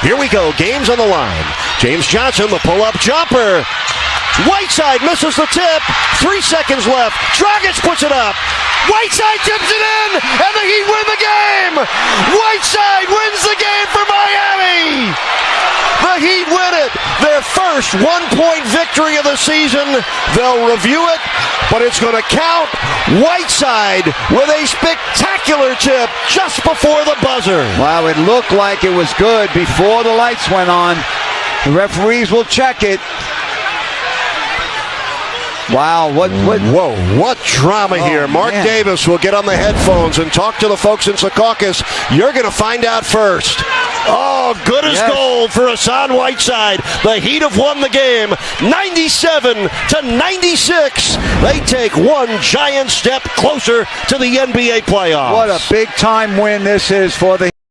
Here we go. Game's on the line. James Johnson, the pull-up jumper. Whiteside misses the tip. 3 seconds left. Dragic puts it up. Whiteside tips it in, and the Heat win the game. Whiteside wins the game for Miami. The Heat win it. Their first one-point victory of the season. They'll review it, but it's going to count. Whiteside with a spectacular tip just before the buzzer. Wow, it looked like it was good before the lights went on. The referees will check it. Wow, what drama here. Mark Davis will get on the headphones and talk to the folks in Secaucus. You're going to find out first. Oh, good as gold for Hassan Whiteside. The Heat have won the game 97-96. They take one giant step closer to the NBA playoffs. What a big time win this is for the